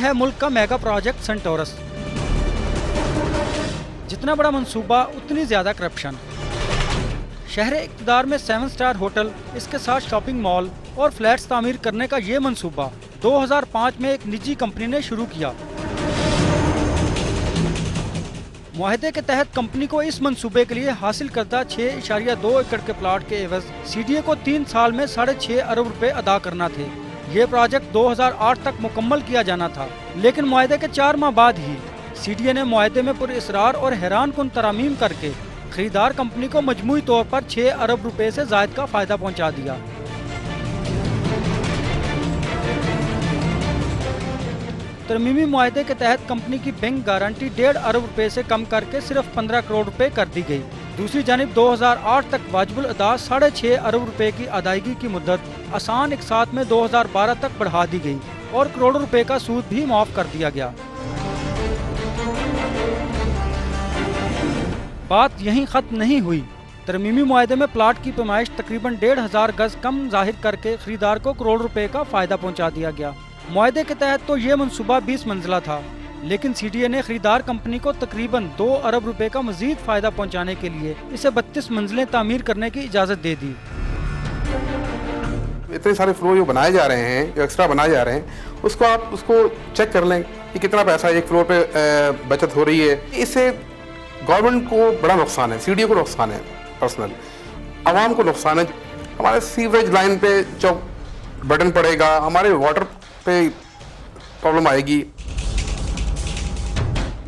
یہ ہے ملک کا میگا پروجیکٹ سنٹورس۔ جتنا بڑا منصوبہ اتنی زیادہ کرپشن۔ شہر اقتدار میں 7 اسٹار ہوٹل، اس کے ساتھ شاپنگ مال اور فلیٹس تعمیر کرنے کا یہ منصوبہ 2005 میں ایک نجی کمپنی نے شروع کیا۔ معاہدے کے تحت کمپنی کو اس منصوبے کے لیے حاصل کردہ 6.2 ایکڑ کے پلاٹ کے عوض سی ڈی اے کو 3 سال میں 6.5 ارب روپے ادا کرنا تھے۔ یہ پروجیکٹ 2008 تک مکمل کیا جانا تھا، لیکن معاہدے کے 4 ماہ بعد ہی سی ڈی اے نے معاہدے میں پر اصرار اور حیران کن ترامیم کر کے خریدار کمپنی کو مجموعی طور پر 6 ارب روپے سے زائد کا فائدہ پہنچا دیا۔ ترمیمی معاہدے کے تحت کمپنی کی بینک گارنٹی 1.5 ارب روپے سے کم کر کے صرف 15 کروڑ روپے کر دی گئی۔ دوسری جانب 2008 تک واجب الادا 6.5 ارب روپے کی ادائیگی کی مدت آسان اقساط میں 2012 تک بڑھا دی گئی اور کروڑوں روپے کا سود بھی معاف کر دیا گیا۔ بات یہیں ختم نہیں ہوئی۔ ترمیمی معاہدے میں پلاٹ کی پیمائش تقریباً 1,500 گز کم ظاہر کر کے خریدار کو کروڑ روپے کا فائدہ پہنچا دیا گیا۔ معاہدے کے تحت تو یہ منصوبہ 20 منزلہ تھا، لیکن سی ڈی اے نے خریدار کمپنی کو تقریباً 2 ارب روپے کا مزید فائدہ پہنچانے کے لیے اسے 32 منزلیں تعمیر کرنے کی اجازت دے دی۔ اتنے سارے فلور جو بنائے جا رہے ہیں، جو ایکسٹرا بنائے جا رہے ہیں، اس کو آپ اس کو چیک کر لیں کہ کتنا پیسہ ایک فلور پہ بچت ہو رہی ہے۔ اس سے گورنمنٹ کو بڑا نقصان ہے، سی ڈی اے کو نقصان ہے، پرسنل عوام کو نقصان ہے۔ ہمارے سیوریج لائن پہ جو برڈن پڑے گا، ہمارے واٹر پہ پرابلم آئے گی۔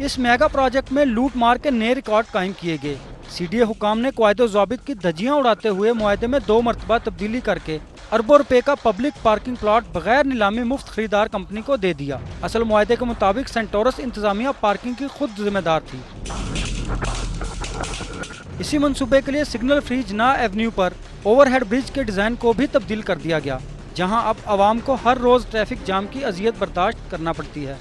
اس میگا پروجیکٹ میں لوٹ مار کے نئے ریکارڈ قائم کیے گئے۔ سی ڈی اے حکام نے قواعد و ضوابط کی دھجیاں اڑاتے ہوئے معاہدے میں 2 مرتبہ تبدیلی کر کے اربوں روپے کا پبلک پارکنگ پلاٹ بغیر نیلامی مفت خریدار کمپنی کو دے دیا۔ اصل معاہدے کے مطابق سنٹورس انتظامیہ پارکنگ کی خود ذمہ دار تھی۔ اسی منصوبے کے لیے سگنل فری جناح ایونیو پر اوور ہیڈ برج کے ڈیزائن کو بھی تبدیل کر دیا گیا، جہاں اب عوام کو ہر روز ٹریفک جام کی اذیت برداشت کرنا پڑتی ہے۔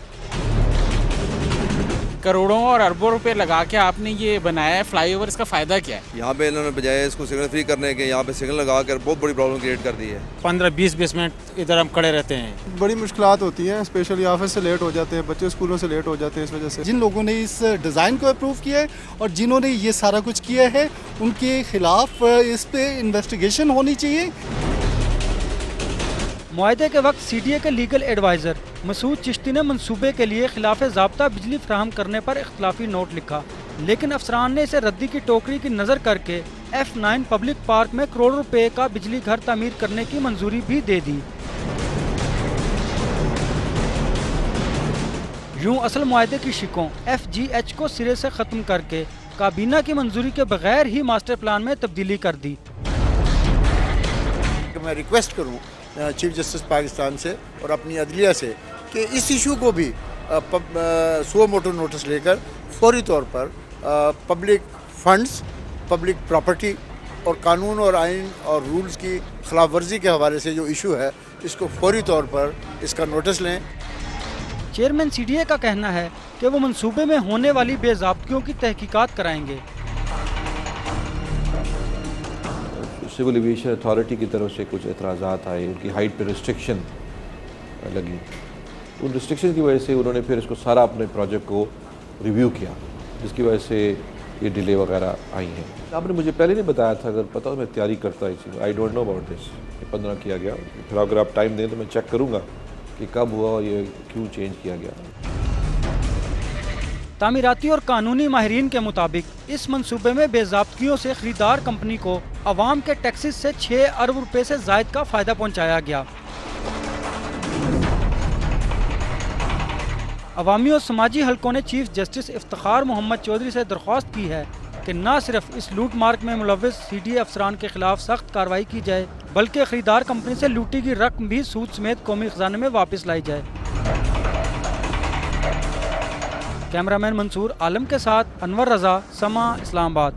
کروڑوں اور اربوں روپے لگا کے آپ نے یہ بنایا ہے فلائی اوور، اس کا فائدہ کیا ہے؟ یہاں پہ انہوں نے بجائے اس کو سگنل فری کرنے کے، یہاں پہ سگنل لگا کر بہت بڑی پرابلم کریٹ کر دی ہے۔ 15-20 منٹ ادھر ہم کھڑے رہتے ہیں۔ بڑی مشکلات ہوتی ہیں، اسپیشلی آفس سے لیٹ ہو جاتے ہیں، بچے اسکولوں سے لیٹ ہو جاتے ہیں۔ اس وجہ سے جن لوگوں نے اس ڈیزائن کو اپروو کیا ہے اور جنہوں نے یہ سارا کچھ کیا ہے، ان کے خلاف اس پہ انویسٹیگیشن ہونی چاہیے۔ معاہدے کے وقت سی ڈی اے کے لیگل ایڈوائزر مسعود چشتی نے منصوبے کے لیے خلاف ضابطہ بجلی فراہم کرنے پر اختلافی نوٹ لکھا، لیکن افسران نے اسے ردی کی ٹوکری کی نظر کر کے F9 پبلک پارک میں کروڑ روپے کا بجلی گھر تعمیر کرنے کی منظوری بھی دے دی۔ یوں اصل معاہدے کی شکوں FGH کو سرے سے ختم کر کے کابینہ کی منظوری کے بغیر ہی ماسٹر پلان میں تبدیلی کر دی۔ میں ریکویسٹ کروں چیف جسٹس پاکستان سے اور اپنی عدلیہ سے کہ اس ایشو کو بھی سو موٹو نوٹس لے کر فوری طور پر پبلک فنڈز، پبلک پراپرٹی اور قانون اور آئین اور رولز کی خلاف ورزی کے حوالے سے جو ایشو ہے، اس کو فوری طور پر اس کا نوٹس لیں۔ چیئرمین سی ڈی اے کا کہنا ہے کہ وہ منصوبے میں ہونے والی بے ضابطگیوں کی تحقیقات کرائیں گے۔ سول ایویشن اتھارٹی کی طرف سے کچھ اعتراضات آئے، ان کی ہائٹ پہ ریسٹرکشن لگی، ان ریسٹرکشن کی وجہ سے انہوں نے پھر اس کو سارا اپنے پروجیکٹ کو ریویو کیا، جس کی وجہ سے یہ ڈیلے وغیرہ آئی ہیں۔ آپ نے مجھے پہلے نہیں بتایا تھا، اگر پتا تو میں تیاری کرتا ہی تھی۔ I don't know about this, یہ 15 کیا گیا، پھر اگر آپ ٹائم دیں تو میں چیک کروں گا کہ کب ہوا اور یہ کیوں چینج کیا گیا۔ تعمیراتی اور قانونی ماہرین کے مطابق اس منصوبے میں بے ضابطگیوں سے خریدار کمپنی کو عوام کے ٹیکسز سے 6 ارب روپے سے زائد کا فائدہ پہنچایا گیا۔ عوامی اور سماجی حلقوں نے چیف جسٹس افتخار محمد چودھری سے درخواست کی ہے کہ نہ صرف اس لوٹ مارک میں ملوث سی ڈی اے افسران کے خلاف سخت کارروائی کی جائے، بلکہ خریدار کمپنی سے لوٹی گئی رقم بھی سود سمیت قومی خزانے میں واپس لائی جائے۔ کیمرہ مین منصور عالم کے ساتھ انور رضا، سما، اسلام آباد۔